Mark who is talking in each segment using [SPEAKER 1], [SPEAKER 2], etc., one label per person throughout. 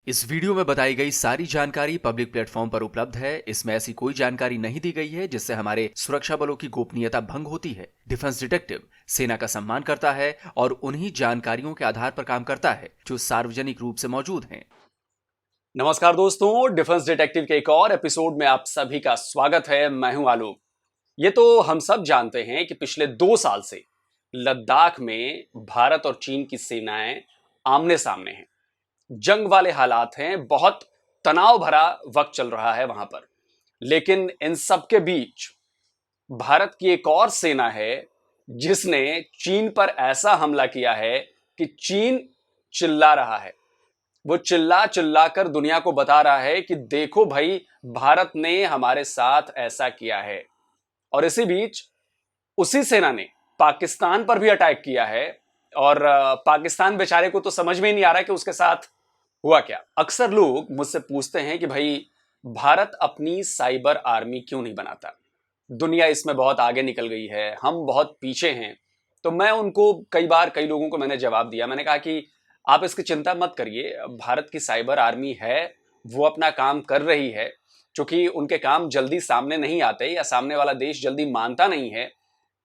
[SPEAKER 1] इस वीडियो में बताई गई सारी जानकारी पब्लिक प्लेटफॉर्म पर उपलब्ध है। इसमें ऐसी कोई जानकारी नहीं दी गई है जिससे हमारे सुरक्षा बलों की गोपनीयता भंग होती है। डिफेंस डिटेक्टिव सेना का सम्मान करता है और उन्हीं जानकारियों के आधार पर काम करता है जो सार्वजनिक रूप से मौजूद हैं।
[SPEAKER 2] नमस्कार दोस्तों, डिफेंस डिटेक्टिव के एक और एपिसोड में आप सभी का स्वागत है। मैं हूं आलोक। ये तो हम सब जानते हैं कि पिछले 2 साल से लद्दाख में भारत और चीन की सेनाएं आमने सामने हैं। जंग वाले हालात हैं, बहुत तनाव भरा वक्त चल रहा है वहां पर। लेकिन इन सब के बीच भारत की एक और सेना है जिसने चीन पर ऐसा हमला किया है कि चीन चिल्ला रहा है। वो चिल्ला चिल्ला कर दुनिया को बता रहा है कि देखो भाई, भारत ने हमारे साथ ऐसा किया है। और इसी बीच उसी सेना ने पाकिस्तान पर भी अटैक किया है। और पाकिस्तान बेचारे को तो समझ में ही नहीं आ रहा कि उसके साथ हुआ क्या। अक्सर लोग मुझसे पूछते हैं कि भाई, भारत अपनी साइबर आर्मी क्यों नहीं बनाता? दुनिया इसमें बहुत आगे निकल गई है, हम बहुत पीछे हैं। तो मैं उनको कई लोगों को मैंने जवाब दिया। मैंने कहा कि आप इसकी चिंता मत करिए, भारत की साइबर आर्मी है, वो अपना काम कर रही है। क्योंकि उनके काम जल्दी सामने नहीं आते या सामने वाला देश जल्दी मानता नहीं है,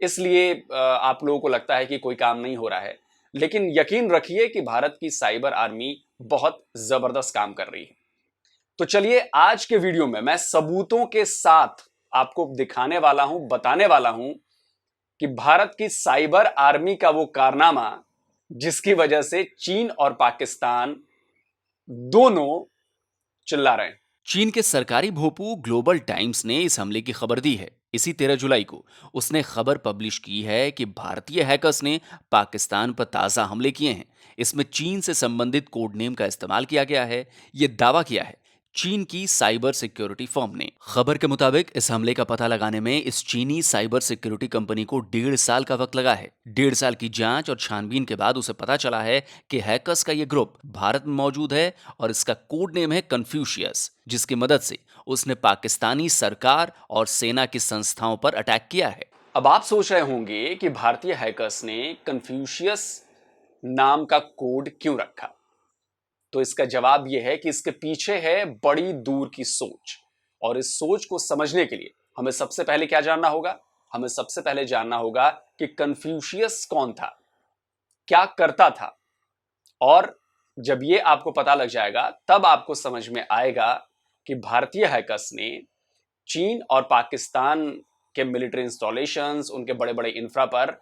[SPEAKER 2] इसलिए आप लोगों को लगता है कि कोई काम नहीं हो रहा है। लेकिन यकीन रखिए कि भारत की साइबर आर्मी बहुत जबरदस्त काम कर रही है। तो चलिए, आज के वीडियो में मैं सबूतों के साथ आपको दिखाने वाला हूं, बताने वाला हूं कि भारत की साइबर आर्मी का वो कारनामा जिसकी वजह से चीन और पाकिस्तान दोनों चिल्ला रहे हैं।
[SPEAKER 1] चीन के सरकारी भोपू ग्लोबल टाइम्स ने इस हमले की खबर दी है। इसी 13 जुलाई को उसने खबर पब्लिश की है कि भारतीय हैकर्स ने पाकिस्तान पर ताज़ा हमले किए हैं। इसमें चीन से संबंधित कोड नेम का इस्तेमाल किया गया है। ये दावा किया है चीन की साइबर सिक्योरिटी फर्म ने। खबर के मुताबिक इस हमले का पता लगाने में इस चीनी साइबर सिक्योरिटी कंपनी को 1.5 साल का वक्त लगा है। 1.5 साल की जांच और छानबीन के बाद उसे पता चला है कि हैकर्स का यह ग्रुप भारत में मौजूद है और इसका कोड नेम है कन्फ्यूशियस, जिसकी मदद से उसने पाकिस्तानी सरकार और सेना की संस्थाओं पर अटैक किया है।
[SPEAKER 2] अब आप सोच रहे होंगे कि भारतीय हैकर्स ने कन्फ्यूशियस नाम का कोड क्यों रखा। तो इसका जवाब यह है कि इसके पीछे है बड़ी दूर की सोच। और इस सोच को समझने के लिए हमें सबसे पहले क्या जानना होगा? हमें सबसे पहले जानना होगा कि कन्फ्यूशियस कौन था, क्या करता था। और जब ये आपको पता लग जाएगा, तब आपको समझ में आएगा कि भारतीय हैकर्स ने चीन और पाकिस्तान के मिलिट्री इंस्टॉलेशंस, उनके बड़े बड़े इंफ्रा पर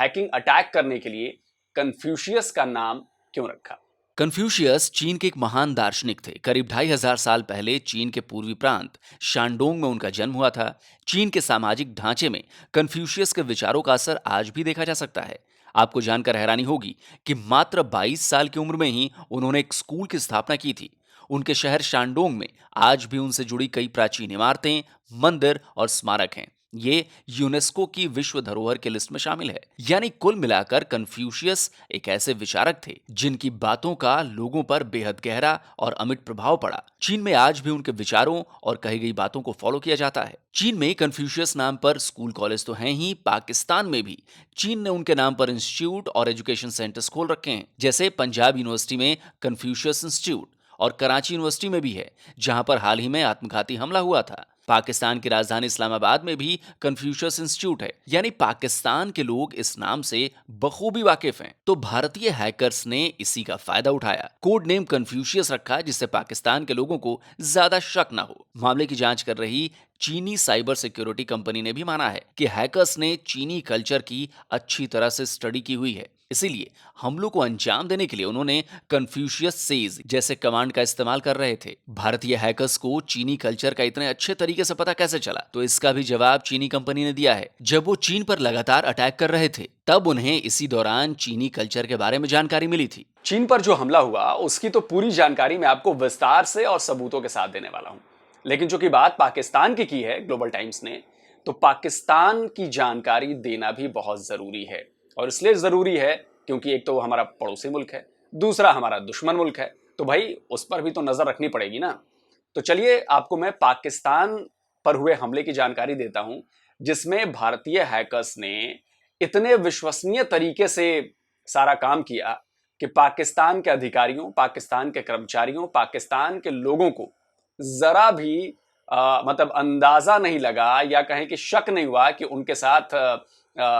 [SPEAKER 2] हैकिंग अटैक करने के लिए कन्फ्यूशियस का नाम क्यों रखा।
[SPEAKER 1] कन्फ्यूशियस चीन के एक महान दार्शनिक थे। करीब 2500 साल पहले चीन के पूर्वी प्रांत शानडोंग में उनका जन्म हुआ था। चीन के सामाजिक ढांचे में कन्फ्यूशियस के विचारों का असर आज भी देखा जा सकता है। आपको जानकर हैरानी होगी कि मात्र 22 साल की उम्र में ही उन्होंने एक स्कूल की स्थापना की थी। उनके शहर शानडोंग में आज भी उनसे जुड़ी कई प्राचीन इमारतें, मंदिर और स्मारक हैं। ये यूनेस्को की विश्व धरोहर की लिस्ट में शामिल है। यानी कुल मिलाकर कन्फ्यूशियस एक ऐसे विचारक थे जिनकी बातों का लोगों पर बेहद गहरा और अमिट प्रभाव पड़ा। चीन में आज भी उनके विचारों और कही गई बातों को फॉलो किया जाता है। चीन में कन्फ्यूशियस नाम पर स्कूल कॉलेज तो हैं ही, पाकिस्तान में भी चीन ने उनके नाम पर इंस्टीट्यूट और एजुकेशन सेंटर्स खोल रखे हैं। जैसे पंजाब यूनिवर्सिटी में कन्फ्यूशियस इंस्टीट्यूट और कराची यूनिवर्सिटी में भी है, जहां पर हाल ही में आत्मघाती हमला हुआ था। पाकिस्तान की राजधानी इस्लामाबाद में भी कन्फ्यूशियस इंस्टीट्यूट है। यानी पाकिस्तान के लोग इस नाम से बखूबी वाकिफ हैं। तो भारतीय हैकर्स ने इसी का फायदा उठाया, कोड नेम कन्फ्यूशियस रखा जिससे पाकिस्तान के लोगों को ज्यादा शक ना हो। मामले की जांच कर रही चीनी साइबर सिक्योरिटी कंपनी ने भी माना है कि हैकर्स ने चीनी कल्चर की अच्छी तरह से स्टडी की हुई है। इसीलिए हमलों को अंजाम देने के लिए उन्होंने कन्फ्यूशियस सेज जैसे कमांड का इस्तेमाल कर रहे थे। भारतीय हैकर्स को चीनी कल्चर का इतने अच्छे तरीके से पता कैसे चला? तो इसका भी जवाब चीनी कंपनी ने दिया है। जब वो चीन पर लगातार अटैक कर रहे थे, तब उन्हें इसी दौरान चीनी कल्चर के बारे में जानकारी मिली थी।
[SPEAKER 2] चीन पर जो हमला हुआ उसकी तो पूरी जानकारी मैं आपको विस्तार से और सबूतों के साथ देने वाला हूं। लेकिन जो कि बात पाकिस्तान की है ग्लोबल टाइम्स ने, तो पाकिस्तान की जानकारी देना भी बहुत जरूरी है। और इसलिए जरूरी है क्योंकि एक तो वो हमारा पड़ोसी मुल्क है, दूसरा हमारा दुश्मन मुल्क है। तो भाई, उस पर भी तो नजर रखनी पड़ेगी ना। तो चलिए, आपको मैं पाकिस्तान पर हुए हमले की जानकारी देता हूं, जिसमें भारतीय हैकर्स ने इतने विश्वसनीय तरीके से सारा काम किया कि पाकिस्तान के अधिकारियों, पाकिस्तान के कर्मचारियों, पाकिस्तान के लोगों को जरा भी मतलब अंदाजा नहीं लगा या कहें कि शक नहीं हुआ कि उनके साथ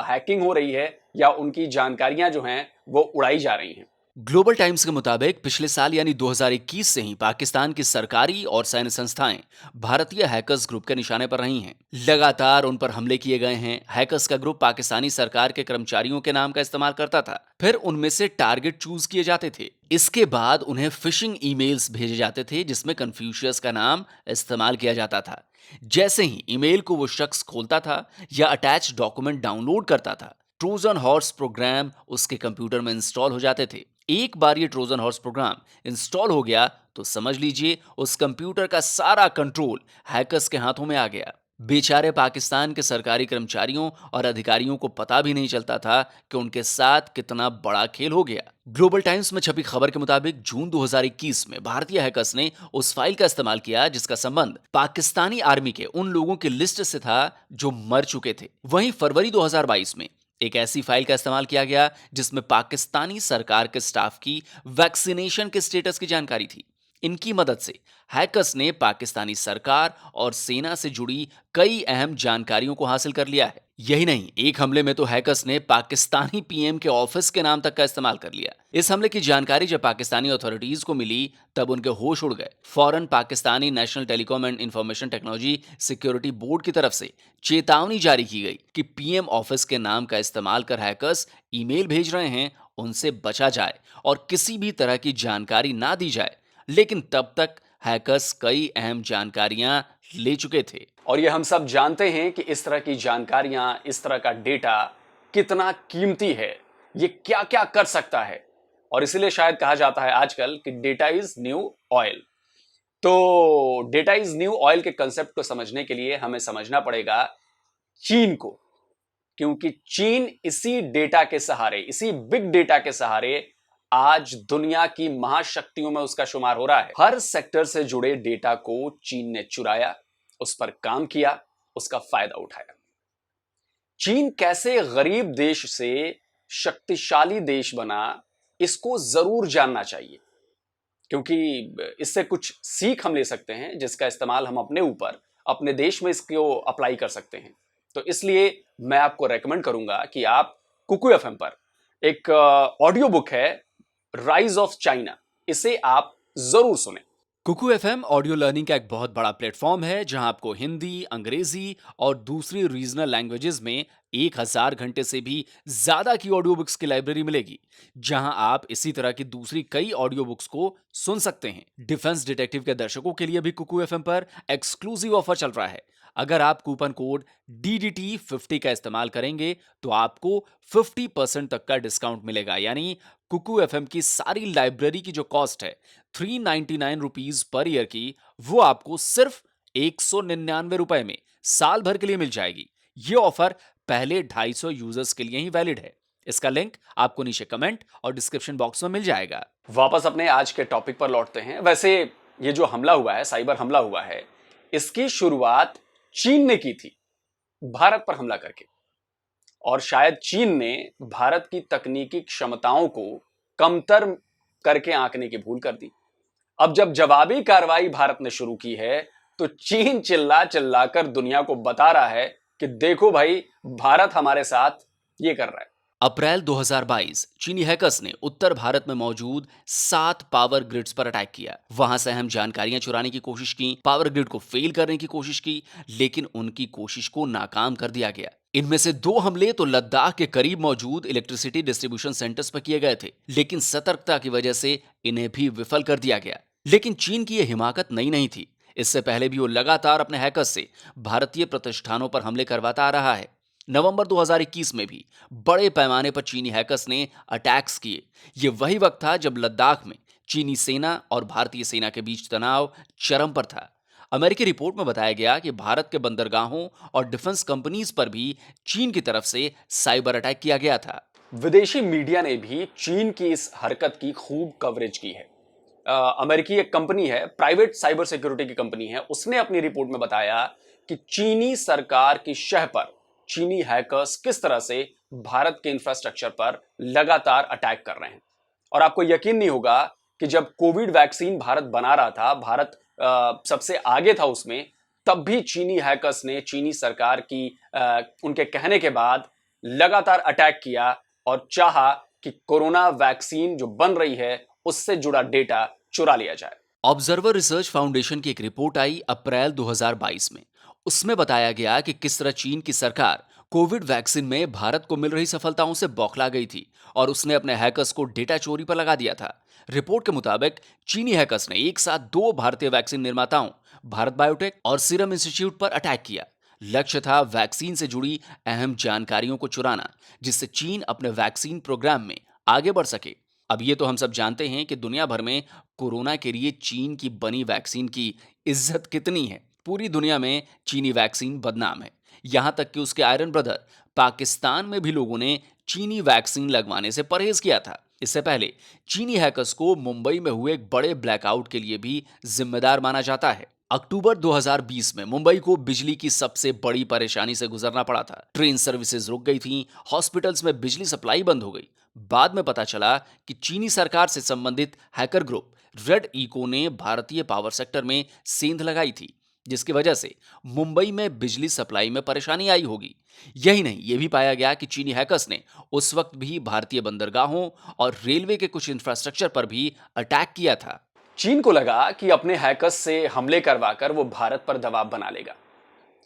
[SPEAKER 2] हैकिंग हो रही है या उनकी जानकारियां जो हैं वो उड़ाई जा रही हैं।
[SPEAKER 1] ग्लोबल टाइम्स के मुताबिक पिछले साल यानी 2021 से ही पाकिस्तान की सरकारी और सैन्य संस्थाएं भारतीय हैकर्स ग्रुप के निशाने पर रही हैं। लगातार उन पर हमले किए गए हैं। हैकर्स का ग्रुप पाकिस्तानी सरकार के कर्मचारियों के नाम का इस्तेमाल करता था, फिर उनमें से टारगेट चूज किए जाते थे। इसके बाद उन्हें फिशिंग ईमेल्स भेजे जाते थे जिसमें कन्फ्यूशियस का नाम इस्तेमाल किया जाता था। जैसे ही ईमेल को वो शख्स खोलता था या अटैच डॉक्यूमेंट डाउनलोड करता था, ट्रोजन हॉर्स प्रोग्राम उसके कंप्यूटर में इंस्टॉल हो जाते थे। एक बार ये ट्रोजन हॉर्स प्रोग्राम इंस्टॉल हो गया तो समझ लीजिए उस कंप्यूटर का सारा कंट्रोल हैकर्स के हाथों में आ गया। बेचारे पाकिस्तान के सरकारी कर्मचारियों और अधिकारियों को पता भी नहीं चलता था कि उनके साथ कितना बड़ा खेल हो गया। ग्लोबल टाइम्स में छपी खबर के मुताबिक जून 2021 में भारतीय हैकर्स ने उस फाइल का इस्तेमाल किया जिसका संबंध पाकिस्तानी आर्मी के उन लोगों की लिस्ट से था जो मर चुके थे। वहीं फरवरी 2022 में एक ऐसी फाइल का इस्तेमाल किया गया जिसमें पाकिस्तानी सरकार के स्टाफ की वैक्सीनेशन के स्टेटस की जानकारी थी। इनकी मदद से हैकर्स ने पाकिस्तानी सरकार और सेना से जुड़ी कई अहम जानकारियों को हासिल कर लिया है। यही नहीं, एक हमले में तो हैकर्स ने पाकिस्तानी पीएम के ऑफिस के नाम तक का इस्तेमाल कर लिया। इस हमले की जानकारी जब पाकिस्तानी अथॉरिटीज को मिली तब उनके होश उड़ गए। फौरन Pakistani national telecom and information technology security board की तरफ से चेतावनी जारी की गई कि पीएम ऑफिस के नाम का इस्तेमाल कर हैकर्स ईमेल भेज रहे हैं, उनसे बचा जाए और किसी भी तरह की जानकारी ना दी जाए। लेकिन तब तक हैकर्स कई अहम जानकारियां ले चुके थे।
[SPEAKER 2] और ये हम सब जानते हैं कि इस तरह की जानकारियां, इस तरह का डेटा कितना कीमती है, ये क्या क्या कर सकता है। और इसीलिए शायद कहा जाता है आजकल कि डेटा इज न्यू ऑयल। तो डेटा इज न्यू ऑयल के कंसेप्ट को समझने के लिए हमें समझना पड़ेगा चीन को, क्योंकि चीन इसी डेटा के सहारे, इसी बिग डेटा के सहारे आज दुनिया की महाशक्तियों में उसका शुमार हो रहा है। हर सेक्टर से जुड़े डेटा को चीन ने चुराया, उस पर काम किया, उसका फायदा उठाया। चीन कैसे गरीब देश से शक्तिशाली देश बना, इसको जरूर जानना चाहिए, क्योंकि इससे कुछ सीख हम ले सकते हैं जिसका इस्तेमाल हम अपने ऊपर, अपने देश में इसको अप्लाई कर सकते हैं। तो इसलिए मैं आपको रेकमेंड करूंगा कि आप कुकू एफएम पर एक ऑडियो बुक है राइज ऑफ चाइना, इसे आप जरूर सुने।
[SPEAKER 1] कुकू एफएम ऑडियो लर्निंग का एक बहुत बड़ा प्लेटफॉर्म है जहां आपको हिंदी, अंग्रेजी और दूसरी रीजनल लैंग्वेजेस में 1000 घंटे से भी ज्यादा की ऑडियो बुक्स की लाइब्रेरी मिलेगी, जहां आप इसी तरह की दूसरी कई ऑडियो बुक्स को सुन सकते हैं। डिफेंस डिटेक्टिव के दर्शकों के लिए भी कुकू एफएम पर एक्सक्लूसिव ऑफर चल रहा है। अगर आप कूपन कोड DDT50 का इस्तेमाल करेंगे तो आपको 50% तक का डिस्काउंट मिलेगा। यानी कुकू एफएम की सारी लाइब्रेरी की जो कॉस्ट है 399 रुपीज पर ईयर की, वो आपको सिर्फ 199 रुपए में साल भर के लिए मिल जाएगी। ये ऑफर पहले 250 यूजर्स के लिए ही वैलिड है। इसका लिंक आपको नीचे कमेंट और डिस्क्रिप्शन बॉक्स में मिल जाएगा।
[SPEAKER 2] वापस अपने आज के टॉपिक पर लौटते हैं। वैसे ये जो हमला हुआ है, साइबर हमला हुआ है, इसकी शुरुआत चीन ने की थी भारत पर हमला करके, और शायद चीन ने भारत की तकनीकी क्षमताओं को कमतर करके आंकने की भूल कर दी। अब जब जवाबी कार्रवाई भारत ने शुरू की है तो चीन चिल्ला चिल्ला कर दुनिया को बता रहा है कि देखो भाई, भारत हमारे साथ ये कर रहा है।
[SPEAKER 1] अप्रैल 2022 चीनी हैकर्स ने उत्तर भारत में मौजूद 7 पावर ग्रिड्स पर अटैक किया। वहां से अहम जानकारियां चुराने की कोशिश की, पावर ग्रिड को फेल करने की कोशिश की, लेकिन उनकी कोशिश को नाकाम कर दिया गया। इनमें से 2 हमले तो लद्दाख के करीब मौजूद इलेक्ट्रिसिटी डिस्ट्रीब्यूशन सेंटर्स पर किए गए थे, लेकिन सतर्कता की वजह से इन्हें भी विफल कर दिया गया। लेकिन चीन की यह हिमाकत नई नहीं थी। इससे पहले भी वो लगातार अपने हैकर्स से भारतीय प्रतिष्ठानों पर हमले करवाता आ रहा है। नवंबर 2021 में भी बड़े पैमाने पर चीनी हैकर्स ने अटैक्स किए। ये वही वक्त था जब लद्दाख में चीनी सेना और भारतीय सेना के बीच तनाव चरम पर था। अमेरिकी रिपोर्ट में बताया गया कि भारत के बंदरगाहों और डिफेंस कंपनीज पर भी चीन की तरफ से साइबर अटैक किया गया था।
[SPEAKER 2] विदेशी मीडिया ने भी चीन की इस हरकत की खूब कवरेज की है। अमेरिकी एक कंपनी है, प्राइवेट साइबर सिक्योरिटी की कंपनी है, उसने अपनी रिपोर्ट में बताया कि चीनी सरकार की शह पर चीनी हैकर्स किस तरह से भारत के इंफ्रास्ट्रक्चर पर लगातार अटैक कर रहे हैं। और आपको यकीन नहीं होगा कि जब कोविड वैक्सीन भारत बना रहा था, भारत सबसे आगे था उसमें, तब भी चीनी हैकर्स ने चीनी सरकार की उनके कहने के बाद लगातार अटैक किया और चाहा कि कोरोना वैक्सीन जो बन रही है उससे जुड़ा डेटा चुरा लिया जाए।
[SPEAKER 1] ऑब्जर्वर रिसर्च फाउंडेशन की एक रिपोर्ट आई अप्रैल 2022 में। उसमें बताया गया कि किस तरह चीन की सरकार कोविड वैक्सीन में भारत को मिल रही सफलताओं से बौखला गई थी और उसने अपने हैकर्स को डेटा चोरी पर लगा दिया था। रिपोर्ट के मुताबिक चीनी हैकर्स ने एक साथ दो भारतीय वैक्सीन निर्माताओं भारत बायोटेक और सीरम इंस्टीट्यूट पर अटैक किया। लक्ष्य था वैक्सीन से जुड़ी अहम जानकारियों को चुराना, जिससे चीन अपने वैक्सीन प्रोग्राम में आगे बढ़ सके। अब ये तो हम सब जानते हैं कि दुनिया भर में कोरोना के लिए चीन की बनी वैक्सीन की इज्जत कितनी है। पूरी दुनिया में चीनी वैक्सीन बदनाम है। यहां तक कि उसके आयरन ब्रदर पाकिस्तान में भी लोगों ने चीनी वैक्सीन लगवाने से परहेज किया था। इससे पहले चीनी हैकर्स को मुंबई में हुए एक बड़े ब्लैकआउट के लिए भी जिम्मेदार माना जाता है। अक्टूबर 2020 में मुंबई को बिजली की सबसे बड़ी परेशानी से गुजरना पड़ा था। ट्रेन सर्विसेज रुक गई थीं, हॉस्पिटल्स में बिजली सप्लाई बंद हो गई। बाद में पता चला कि चीनी सरकार से संबंधित हैकर ग्रुप रेड इको ने भारतीय पावर सेक्टर में सेंध लगाई थी, जिसकी वजह से मुंबई में बिजली सप्लाई में परेशानी आई होगी। यही नहीं, यह भी पाया गया कि चीनी हैकर्स ने उस वक्त भी भारतीय बंदरगाहों और रेलवे के कुछ इंफ्रास्ट्रक्चर पर भी अटैक किया था।
[SPEAKER 2] चीन को लगा कि अपने हैकर्स से हमले करवाकर वो भारत पर दबाव बना लेगा,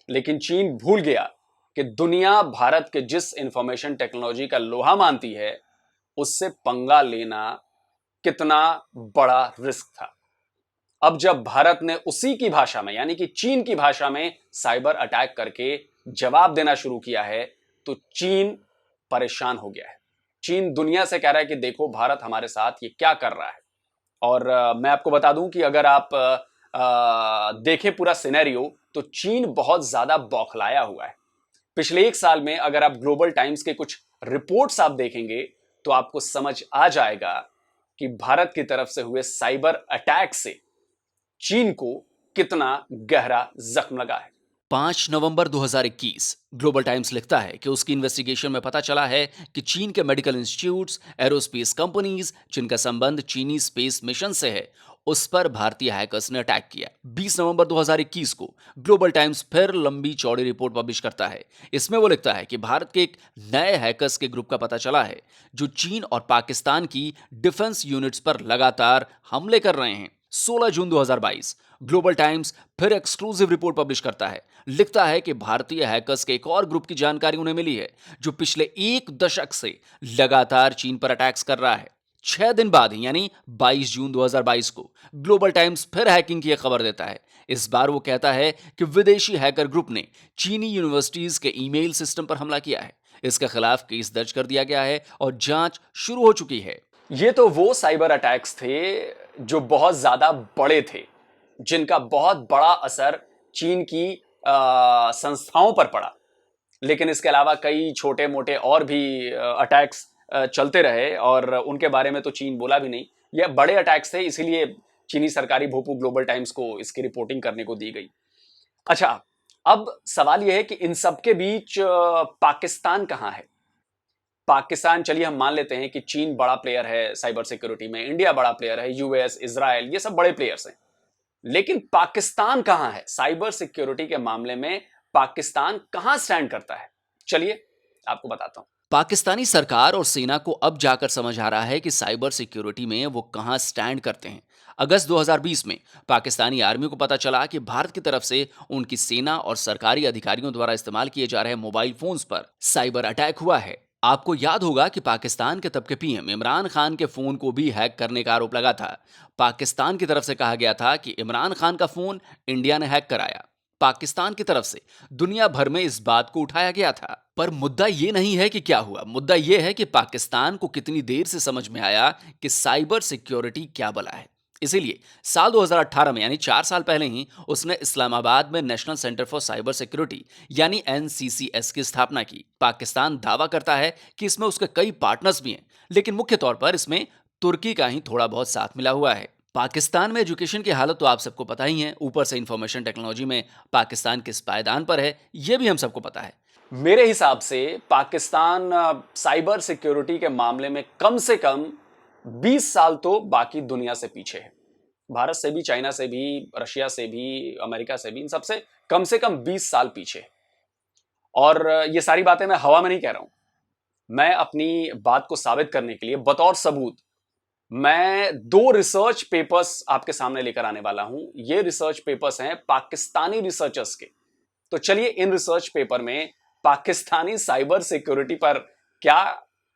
[SPEAKER 2] लेकिन चीन भूल गया कि दुनिया भारत के जिस इंफॉर्मेशन टेक्नोलॉजी का लोहा मानती है, उससे पंगा लेना कितना बड़ा रिस्क था। अब जब भारत ने उसी की भाषा में, यानी कि चीन की भाषा में साइबर अटैक करके जवाब देना शुरू किया है, तो चीन परेशान हो गया है। चीन दुनिया से कह रहा है कि देखो भारत हमारे साथ ये क्या कर रहा है। और मैं आपको बता दूं कि अगर आप देखें पूरा सिनेरियो, तो चीन बहुत ज्यादा बौखलाया हुआ है। पिछले एक साल में अगर आप ग्लोबल टाइम्स के कुछ रिपोर्ट्स आप देखेंगे, तो आपको समझ आ जाएगा कि भारत की तरफ से हुए साइबर अटैक से चीन को कितना गहरा जख्म लगा है।
[SPEAKER 1] 5 नवंबर 2021 ग्लोबल टाइम्स लिखता है कि उसकी इन्वेस्टिगेशन में पता चला है कि चीन के मेडिकल इंस्टीट्यूट्स, एरोस्पेस कंपनीज जिनका संबंध चीनी स्पेस मिशन से है, उस पर भारतीय हैकर्स ने अटैक किया। 20 नवंबर 2021 को ग्लोबल टाइम्स फिर लंबी चौड़ी रिपोर्ट पब्लिश करता है। इसमें वो लिखता है कि भारत के एक नए हैकर्स के ग्रुप का पता चला है जो चीन और पाकिस्तान की डिफेंस यूनिट्स पर लगातार हमले कर रहे हैं। 16 जून 2022 ग्लोबल टाइम्स फिर एक्सक्लूसिव रिपोर्ट पब्लिश करता है। लिखता है कि भारतीय हैकर्स के एक और ग्रुप की जानकारी उन्हें मिली है जो पिछले एक दशक से लगातार चीन पर अटैक्स कर रहा है। 6 दिन बाद ही यानी 22 जून 2022 को ग्लोबल टाइम्स फिर हैकिंग की एक खबर देता है। इस बार वो कहता है कि विदेशी हैकर ग्रुप ने चीनी यूनिवर्सिटीज के ईमेल सिस्टम पर हमला किया है। इसके खिलाफ केस दर्ज कर दिया गया है और जांच शुरू हो चुकी है।
[SPEAKER 2] ये तो वो साइबर अटैक्स थे जो बहुत ज्यादा बड़े थे, जिनका बहुत बड़ा असर चीन की संस्थाओं पर पड़ा। लेकिन इसके अलावा कई छोटे मोटे और भी अटैक्स चलते रहे और उनके बारे में तो चीन बोला भी नहीं। ये बड़े अटैक्स थे, इसीलिए चीनी सरकारी भोपू ग्लोबल टाइम्स को इसकी रिपोर्टिंग करने को दी गई। अच्छा, अब सवाल यह है कि इन सब के बीच पाकिस्तान कहां है? पाकिस्तान, चलिए हम मान लेते हैं कि चीन बड़ा प्लेयर है साइबर सिक्योरिटी में, इंडिया बड़ा प्लेयर है, यूएस, इजराइल, ये सब बड़े प्लेयर्स हैं। लेकिन पाकिस्तान कहां है साइबर सिक्योरिटी के मामले में? पाकिस्तान कहां स्टैंड करता है? चलिए आपको बताता हूं।
[SPEAKER 1] पाकिस्तानी सरकार और सेना को अब जाकर समझ आ रहा है कि साइबर सिक्योरिटी में वो कहां स्टैंड करते हैं। अगस्त 2020 में पाकिस्तानी आर्मी को पता चला कि भारत की तरफ से उनकी सेना और सरकारी अधिकारियों द्वारा इस्तेमाल किए जा रहे मोबाइल फोन्स पर साइबर अटैक हुआ है। आपको याद होगा कि पाकिस्तान के तब के पीएम इमरान खान के फोन को भी हैक करने का आरोप लगा था। पाकिस्तान की तरफ से कहा गया था कि इमरान खान का फोन इंडिया ने हैक कराया। पाकिस्तान की तरफ से दुनिया भर में इस बात को उठाया गया था। पर मुद्दा ये नहीं है कि क्या हुआ, मुद्दा ये है कि पाकिस्तान को कितनी देर से समझ में आया कि साइबर सिक्योरिटी क्या बला है। इसीलिए साल 2018 में यानी 4 साल पहले ही उसने इस्लामाबाद में national centre for cyber security यानी NCCS की स्थापना की। पाकिस्तान दावा करता है कि इसमें उसके कई पार्टनर्स भी हैं, लेकिन मुख्य तौर पर इसमें तुर्की का ही थोड़ा बहुत साथ मिला हुआ है। पाकिस्तान में एजुकेशन की हालत तो आप सबको पता ही है, ऊपर से इंफॉर्मेशन टेक्नोलॉजी में पाकिस्तान किस पायदान पर है, यह भी हम सबको पता है।
[SPEAKER 2] मेरे हिसाब से पाकिस्तान साइबर सिक्योरिटी के मामले में कम से कम 20 साल तो बाकी दुनिया से पीछे है। भारत से भी, चाइना से भी, रशिया से भी, अमेरिका से भी, इन सबसे कम 20 साल पीछे है। और ये सारी बातें मैं हवा में नहीं कह रहा हूं, मैं अपनी बात को साबित करने के लिए बतौर सबूत मैं 2 रिसर्च पेपर्स आपके सामने लेकर आने वाला हूं। ये रिसर्च पेपर्स हैं पाकिस्तानी रिसर्चर्स के। तो चलिए इन रिसर्च पेपर में पाकिस्तानी साइबर सिक्योरिटी पर क्या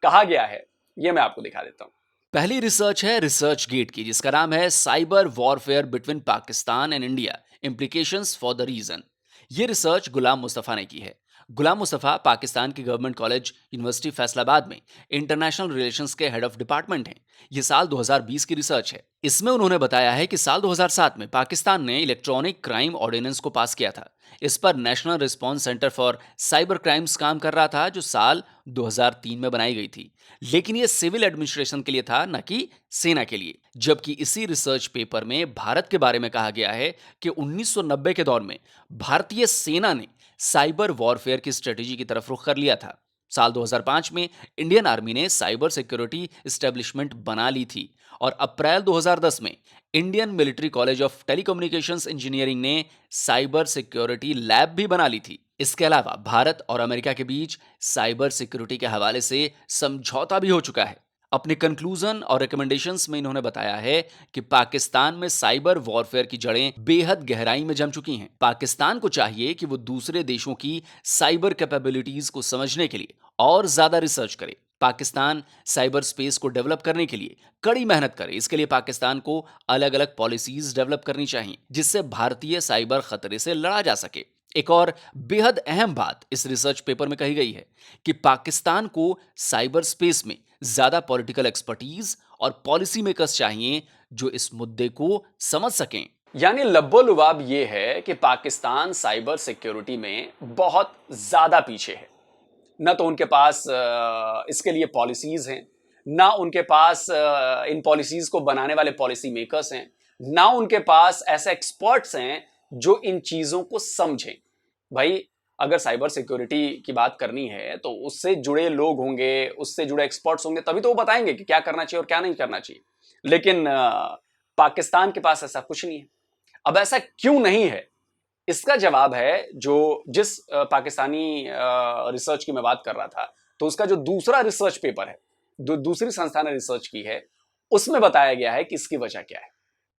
[SPEAKER 2] कहा गया है ये मैं आपको दिखा देता हूं।
[SPEAKER 1] पहली रिसर्च है रिसर्च गेट की, जिसका नाम है cyber warfare between Pakistan and India, implications for the region. ये रिसर्च गुलाम मुस्तफ़ा ने की है। गुलाम मुस्तफ़ा पाकिस्तान की गवर्नमेंट कॉलेज यूनिवर्सिटी फैसलाबाद में इंटरनेशनल रिलेशंस के हेड ऑफ डिपार्टमेंट हैं। ये साल 2020 की रिसर्च है। इसमें उन्होंने बताया है कि साल 2007 में पाकिस्तान ने इलेक्ट्रॉनिक क्राइम ऑर्डिनेंस को पास किया था। इस पर national response centre for cyber crimes काम कर रहा था, जो साल 2003 में बनाई गई थी। लेकिन ये सिविल एडमिनिस्ट्रेशन के लिए था, न कि सेना के लिए। जबकि इसी रिसर्च पेपर में भारत के बारे में कहा गया है कि 1990 के दौर में भारतीय सेना ने साइबर वॉरफेयर की स्ट्रेटेजी की तरफ रुख कर लिया था। साल 2005 में इंडियन आर्मी ने साइबर सिक्योरिटी एस्टेब्लिशमेंट बना ली थी और अप्रैल 2010 में Indian military college of telecommunications engineering ने साइबर सिक्योरिटी लैब भी बना ली थी। इसके अलावा भारत और अमेरिका के बीच साइबर सिक्योरिटी के हवाले से समझौता भी हो चुका है। अपने कंक्लूजन और रिकमेंडेशंस में इन्होंने बताया है कि पाकिस्तान में साइबर वॉरफेयर की जड़ें बेहद गहराई में जम चुकी हैं। पाकिस्तान को चाहिए कि वो दूसरे देशों की साइबर कैपेबिलिटीज को समझने के लिए और ज्यादा रिसर्च करे। पाकिस्तान साइबर स्पेस को डेवलप करने के लिए कड़ी मेहनत करे। इसके लिए पाकिस्तान को अलग अलग पॉलिसीज डेवलप करनी चाहिए, जिससे भारतीय साइबर खतरे से लड़ा जा सके। एक और बेहद अहम बात इस रिसर्च पेपर में कही गई है कि पाकिस्तान को साइबर स्पेस में ज्यादा पॉलिटिकल एक्सपर्टीज और पॉलिसी मेकर्स चाहिए जो इस मुद्दे को समझ सकें।
[SPEAKER 2] यानी लब्बो-लुबाब ये है कि पाकिस्तान साइबर सिक्योरिटी में बहुत ज्यादा पीछे है। न तो उनके पास इसके लिए पॉलिसीज हैं, ना उनके पास इन पॉलिसीज को बनाने वाले पॉलिसी मेकर्स हैं, ना उनके पास ऐसे एक्सपर्ट्स हैं जो इन चीजों को समझें। भाई अगर साइबर सिक्योरिटी की बात करनी है तो उससे जुड़े लोग होंगे, उससे जुड़े एक्सपर्ट्स होंगे, तभी तो वो बताएंगे कि क्या करना चाहिए और क्या नहीं करना चाहिए। लेकिन पाकिस्तान के पास ऐसा कुछ नहीं है। अब ऐसा क्यों नहीं है, इसका जवाब है जो जिस पाकिस्तानी रिसर्च की मैं बात कर रहा था, तो उसका जो दूसरा रिसर्च पेपर है, दूसरी संस्था ने रिसर्च की है, उसमें बताया गया है कि इसकी वजह क्या है।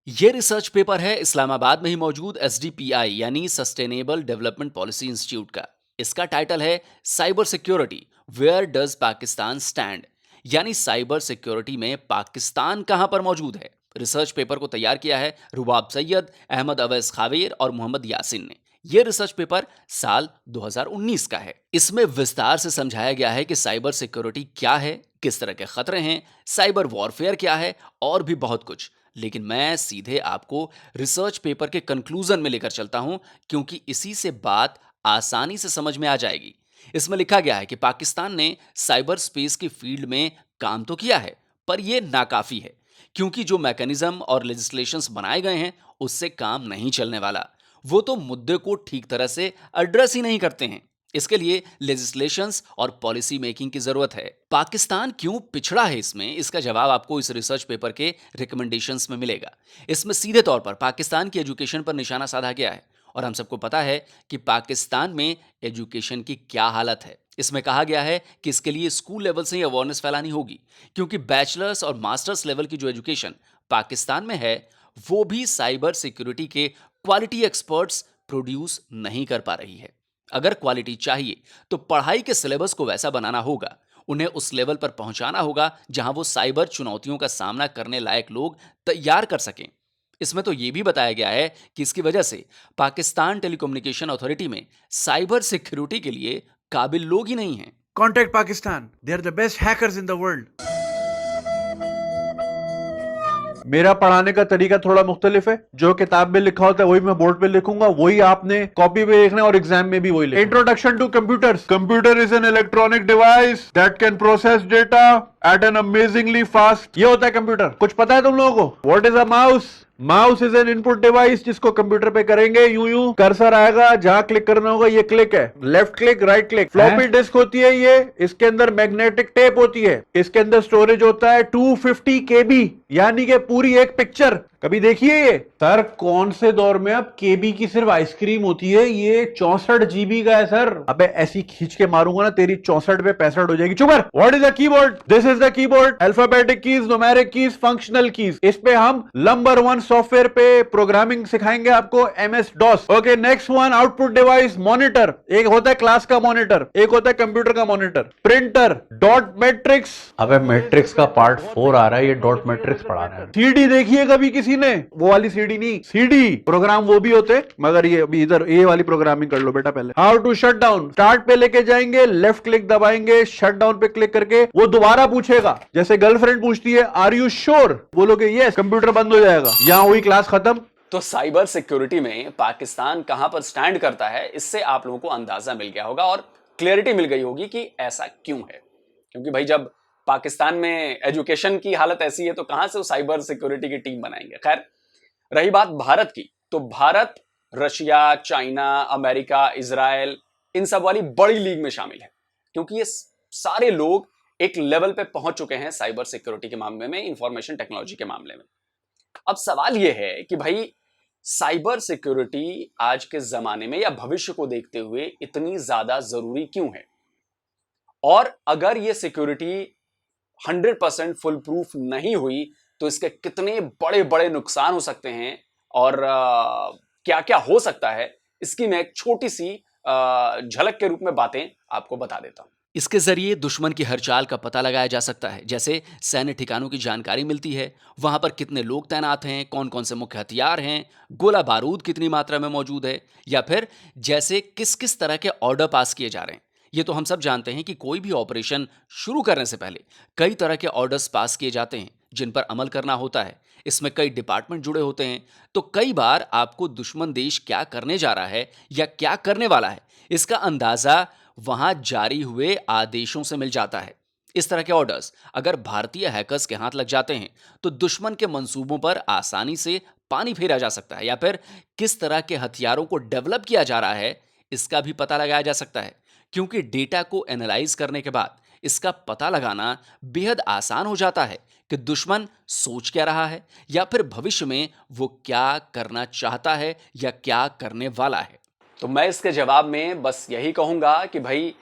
[SPEAKER 1] ये रिसर्च पेपर है इस्लामाबाद में ही मौजूद SDPI यानी सस्टेनेबल डेवलपमेंट पॉलिसी इंस्टीट्यूट का। इसका टाइटल है cyber security, where does Pakistan stand, यानी साइबर सिक्योरिटी में पाकिस्तान कहां पर मौजूद है। रिसर्च पेपर को तैयार किया है रुबाब सैयद, अहमद अवैस खावेर और मोहम्मद यासिन ने। यह रिसर्च पेपर साल 2019 का है। इसमें विस्तार से समझाया गया है कि साइबर सिक्योरिटी क्या है, किस तरह के खतरे हैं, साइबर वॉरफेयर क्या है और भी बहुत कुछ। लेकिन मैं सीधे आपको रिसर्च पेपर के कंक्लूजन में लेकर चलता हूं, क्योंकि इसी से बात आसानी से समझ में आ जाएगी। इसमें लिखा गया है कि पाकिस्तान ने साइबर स्पेस की फील्ड में काम तो किया है, पर यह नाकाफी है, क्योंकि जो मैकेनिज्म और लेजिस्लेशंस बनाए गए हैं उससे काम नहीं चलने वाला। वो तो मुद्दे को ठीक तरह से एड्रेस ही नहीं करते हैं। इसके लिए लेजिस्लेशंस और पॉलिसी मेकिंग की जरूरत है। पाकिस्तान क्यों पिछड़ा है इसमें, इसका जवाब आपको इस रिसर्च पेपर के रिकमेंडेशंस में मिलेगा। इसमें सीधे तौर पर पाकिस्तान की एजुकेशन पर निशाना साधा गया है और हम सबको पता है कि पाकिस्तान में एजुकेशन की क्या हालत है। इसमें कहा गया है कि इसके लिए स्कूल लेवल से ही अवेयरनेस फैलानी होगी, क्योंकि बैचलर्स और मास्टर्स लेवल की जो एजुकेशन पाकिस्तान में है वो भी साइबर सिक्योरिटी के क्वालिटी एक्सपर्ट्स प्रोड्यूस नहीं कर पा रही है। अगर क्वालिटी चाहिए तो पढ़ाई के सिलेबस को वैसा बनाना होगा, उन्हें उस लेवल पर पहुंचाना होगा जहां वो साइबर चुनौतियों का सामना करने लायक लोग तैयार कर सकें। इसमें तो यह भी बताया गया है कि इसकी वजह से पाकिस्तान टेलीकम्युनिकेशन अथॉरिटी में साइबर सिक्योरिटी के लिए काबिल लोग ही नहीं हैं।
[SPEAKER 3] Contact Pakistan. They are the best hackers in the world. मेरा पढ़ाने का तरीका थोड़ा मुख्तलिफ है। जो किताब में लिखा होता है वही मैं बोर्ड पे लिखूंगा, वही आपने कॉपी पे लिखना है और एग्जाम में भी वही लिखना है। Introduction to computers. Computer is an electronic device that can process data at an amazingly fast. ये होता है कंप्यूटर। कुछ पता है तुम लोगों को? What is a mouse? Mouse is an input device जिसको कंप्यूटर पे करेंगे यूं यूं कर्सर आएगा, जहां क्लिक करना होगा ये क्लिक है, left click right click. Floppy disk होती है ये, इसके अंदर मैग्नेटिक टेप होती है, इसके अंदर स्टोरेज होता है 250 KB, यानी कि पूरी एक पिक्चर। कभी देखिए ये सर, कौन से दौर में अब केबी की सिर्फ आइसक्रीम होती है, ये 64 GB का है सर। अबे ऐसी खींच के मारूंगा ना तेरी 64 पे 65 हो जाएगी। चुप कर। What is the keyboard? This is the keyboard. Alphabetic keys, numeric keys, functional keys. इस पे हम नंबर 1 सॉफ्टवेयर पे प्रोग्रामिंग सिखाएंगे आपको, MS DOS। Okay, next one, output device, monitor. एक होता है क्लास का मॉनिटर, एक होता है कंप्यूटर का मॉनिटर। Printer, dot matrix. अबे मैट्रिक्स का पार्ट 4 आ रहा है, ये डॉट मैट्रिक्स पढ़ा रहा है। सीडी देखिए कभी किसी ने? वो वाली सीडी नहीं, सीडी प्रोग्राम वो भी होते, मगर ये अभी इधर ये वाली प्रोग्रामिंग कर लो बेटा पहले। How to shut down, start पे लेके जाएंगे, लेफ्ट क्लिक दबाएंगे, शट डाउन पे क्लिक करके वो दोबारा पूछेगा, जैसे गर्लफ्रेंड पूछती है आर यू श्योर, बोलोगे यस, कंप्यूटर बंद हो जाएगा। यहां हुई क्लास खत्म।
[SPEAKER 2] तो साइबर सिक्योरिटी में पाकिस्तान कहां पर स्टैंड करता है, इससे आप लोगों को अंदाजा मिल गया होगा और क्लियरिटी मिल गई होगी कि ऐसा क्यों है। क्योंकि भाई जब पाकिस्तान में एजुकेशन की हालत ऐसी है तो कहां से वो साइबर सिक्योरिटी की टीम बनाएंगे। खैर, रही बात भारत की, तो Bharat Russia, China, America, Israel, इन सब वाली बड़ी लीग में शामिल है, क्योंकि ये सारे लोग एक लेवल पे पहुंच चुके हैं साइबर सिक्योरिटी के मामले में, इंफॉर्मेशन टेक्नोलॉजी के मामले में। अब सवाल यह है कि भाई साइबर सिक्योरिटी आज के जमाने में या भविष्य को देखते हुए इतनी ज्यादा जरूरी क्यों है, और अगर यह सिक्योरिटी 100% फुल प्रूफ नहीं हुई तो इसके कितने बड़े बड़े नुकसान हो सकते हैं और क्या क्या हो सकता है, इसकी मैं एक छोटी सी झलक के रूप में बातें आपको बता देता हूं।
[SPEAKER 1] इसके जरिए दुश्मन की हर चाल का पता लगाया जा सकता है, जैसे सैन्य ठिकानों की जानकारी मिलती है, वहां पर कितने लोग तैनात हैं, कौन कौन से मुख्य हथियार हैं, गोला बारूद कितनी मात्रा में मौजूद है, या फिर जैसे किस किस तरह के ऑर्डर पास किए जा रहे हैं। ये तो हम सब जानते हैं कि कोई भी ऑपरेशन शुरू करने से पहले कई तरह के ऑर्डर्स पास किए जाते हैं जिन पर अमल करना होता है। इसमें कई डिपार्टमेंट जुड़े होते हैं, तो कई बार आपको दुश्मन देश क्या करने जा रहा है या क्या करने वाला है, इसका अंदाजा वहां जारी हुए आदेशों से मिल जाता है। इस तरह के ऑर्डर्स अगर भारतीय हैकर्स के हाथ लग जाते हैं तो दुश्मन के मंसूबों पर आसानी से पानी फेरा जा सकता है, या फिर किस तरह के हथियारों को डेवलप किया जा रहा है इसका भी पता लगाया जा सकता है। क्योंकि डेटा को एनालाइज करने के बाद इसका पता लगाना बेहद आसान हो जाता है कि दुश्मन सोच क्या रहा है, या फिर भविष्य में वो क्या करना चाहता है या क्या करने वाला है।
[SPEAKER 2] तो मैं इसके जवाब में बस यही कहूंगा कि भाई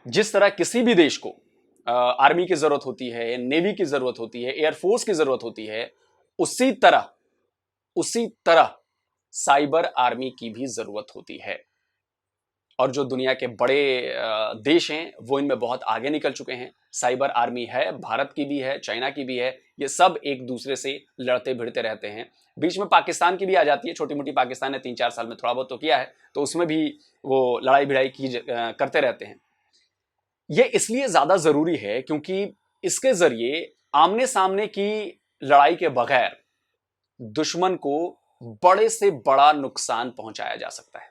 [SPEAKER 2] जिस तरह किसी भी देश को आर्मी की जरूरत होती है, नेवी की जरूरत होती है, एयरफोर्स की जरूरत होती है, उसी तरह साइबर आर्मी की भी जरूरत होती है। और जो दुनिया के बड़े देश हैं वो इनमें बहुत आगे निकल चुके हैं। साइबर आर्मी है, भारत की भी है, चाइना की भी है, ये सब एक दूसरे से लड़ते भिड़ते रहते हैं। बीच में पाकिस्तान की भी आ जाती है, छोटी मोटी, पाकिस्तान ने 3-4 साल में थोड़ा बहुत तो किया है, तो उसमें भी वो लड़ाई भिड़ाई करते रहते हैं। ये इसलिए ज्यादा जरूरी है क्योंकि इसके जरिए आमने सामने की लड़ाई के बगैर दुश्मन को बड़े से बड़ा नुकसान पहुंचाया जा सकता है।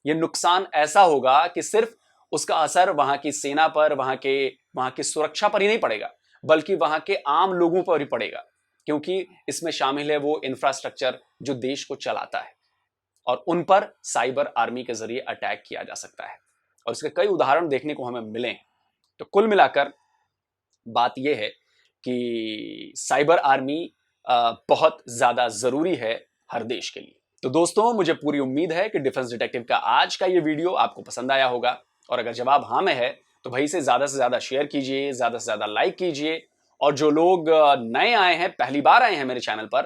[SPEAKER 2] यह नुकसान ऐसा होगा कि सिर्फ उसका असर वहां की सेना पर, वहां की सुरक्षा पर ही नहीं पड़ेगा, बल्कि वहां के आम लोगों पर ही पड़ेगा, क्योंकि इसमें शामिल है वो इंफ्रास्ट्रक्चर जो देश को चलाता है, और उन पर साइबर आर्मी के जरिए अटैक किया जा सकता है। और इसके कई उदाहरण देखने को हमें मिले हैं। तो कुल मिलाकर बात यह है कि साइबर आर्मी बहुत ज्यादा जरूरी है हर देश के लिए। तो दोस्तों, मुझे पूरी उम्मीद है कि डिफेंस डिटेक्टिव का आज का ये वीडियो आपको पसंद आया होगा, और अगर जवाब हाँ में है तो भाई इसे ज्यादा से ज्यादा शेयर कीजिए, ज्यादा से ज्यादा लाइक कीजिए, और जो लोग नए आए हैं, पहली बार आए हैं मेरे चैनल पर,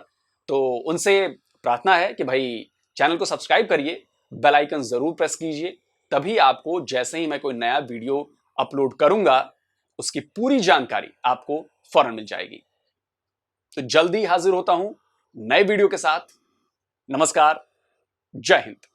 [SPEAKER 2] तो उनसे प्रार्थना है कि भाई चैनल को सब्सक्राइब करिए, बेल आइकन जरूर प्रेस कीजिए, तभी आपको जैसे ही मैं कोई नया वीडियो अपलोड करूंगा उसकी पूरी जानकारी आपको फौरन मिल जाएगी। तो जल्दी हाजिर होता हूं नए वीडियो के साथ। नमस्कार, जय हिंद।